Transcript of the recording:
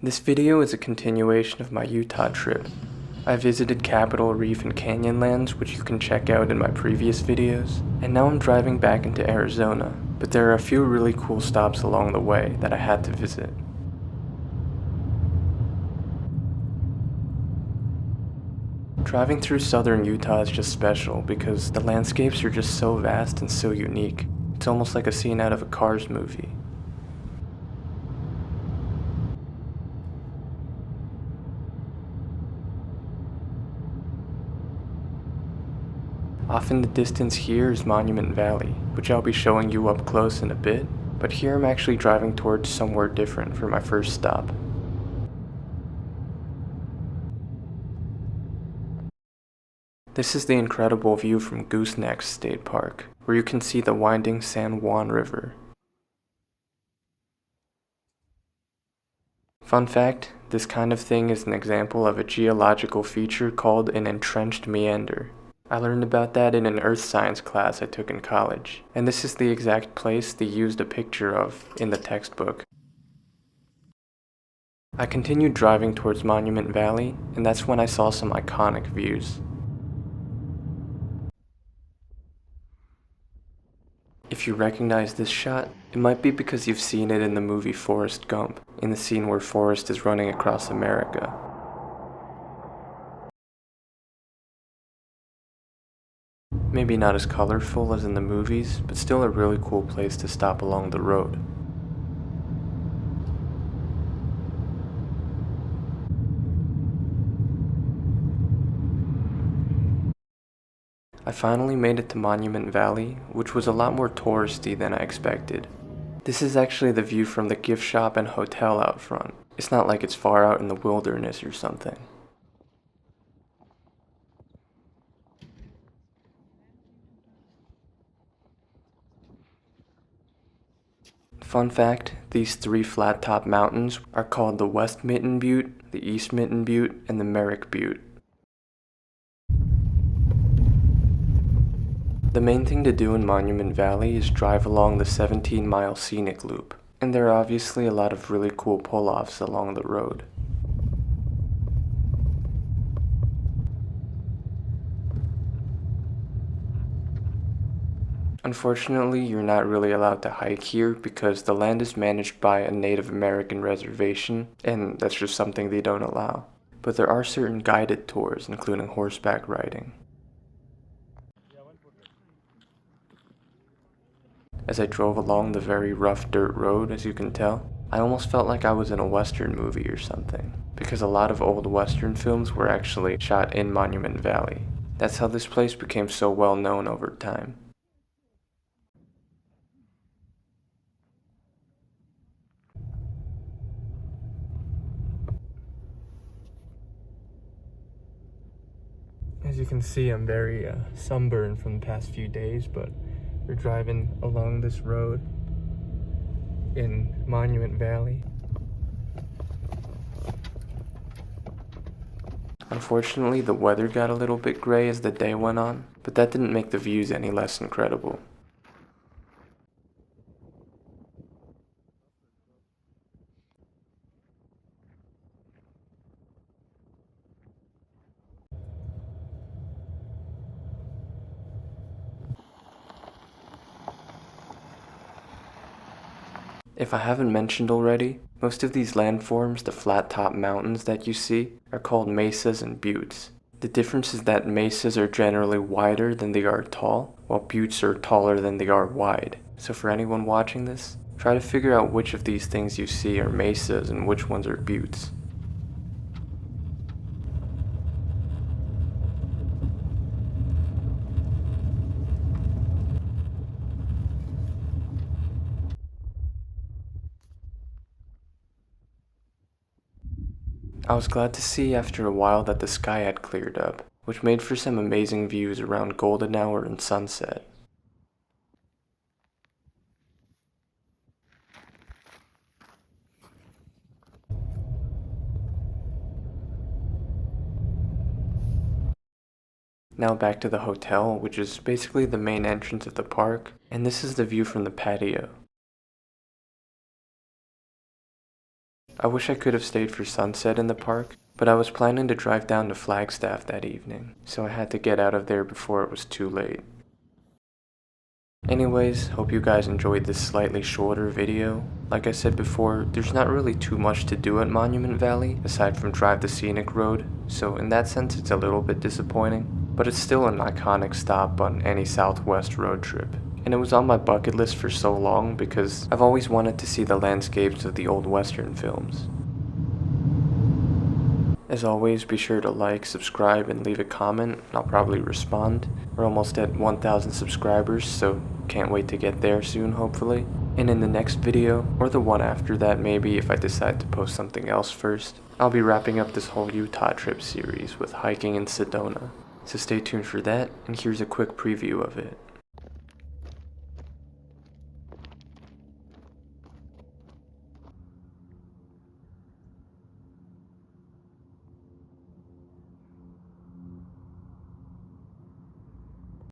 This video is a continuation of my Utah trip. I visited Capitol Reef and Canyonlands, which you can check out in my previous videos, and now I'm driving back into Arizona, but there are a few really cool stops along the way that I had to visit. Driving through southern Utah is just special because the landscapes are just so vast and so unique. It's almost like a scene out of a Cars movie. Off in the distance here is Monument Valley, which I'll be showing you up close in a bit, but here I'm actually driving towards somewhere different for my first stop. This is the incredible view from Goose State Park, where you can see the winding San Juan River. Fun fact, this kind of thing is an example of a geological feature called an entrenched meander. I learned about that in an earth science class I took in college, and this is the exact place they used a picture of in the textbook. I continued driving towards Monument Valley, and that's when I saw some iconic views. If you recognize this shot, it might be because you've seen it in the movie Forrest Gump, in the scene where Forrest is running across America. Maybe not as colorful as in the movies, but still a really cool place to stop along the road. I finally made it to Monument Valley, which was a lot more touristy than I expected. This is actually the view from the gift shop and hotel out front. It's not like it's far out in the wilderness or something. Fun fact, these three flat-top mountains are called the West Mitten Butte, the East Mitten Butte, and the Merrick Butte. The main thing to do in Monument Valley is drive along the 17-mile scenic loop, and there are obviously a lot of really cool pull-offs along the road. Unfortunately, you're not really allowed to hike here because the land is managed by a Native American reservation, and that's just something they don't allow. But there are certain guided tours, including horseback riding. As I drove along the very rough dirt road, as you can tell, I almost felt like I was in a Western movie or something, because a lot of old Western films were actually shot in Monument Valley. That's how this place became so well known over time. As you can see, I'm very sunburned from the past few days, but we're driving along this road in Monument Valley. Unfortunately, the weather got a little bit gray as the day went on, but that didn't make the views any less incredible. If I haven't mentioned already, most of these landforms, the flat-top mountains that you see, are called mesas and buttes. The difference is that mesas are generally wider than they are tall, while buttes are taller than they are wide. So for anyone watching this, try to figure out which of these things you see are mesas and which ones are buttes. I was glad to see after a while that the sky had cleared up, which made for some amazing views around golden hour and sunset. Now back to the hotel, which is basically the main entrance of the park, and this is the view from the patio. I wish I could have stayed for sunset in the park, but I was planning to drive down to Flagstaff that evening, so I had to get out of there before it was too late. Anyways, hope you guys enjoyed this slightly shorter video. Like I said before, there's not really too much to do at Monument Valley, aside from drive the scenic road, so in that sense it's a little bit disappointing, but it's still an iconic stop on any Southwest road trip. And it was on my bucket list for so long because I've always wanted to see the landscapes of the old Western films. As always, be sure to like, subscribe, and leave a comment, and I'll probably respond. We're almost at 1,000 subscribers, so can't wait to get there soon, hopefully. And in the next video, or the one after that maybe if I decide to post something else first, I'll be wrapping up this whole Utah trip series with hiking in Sedona. So stay tuned for that, and here's a quick preview of it.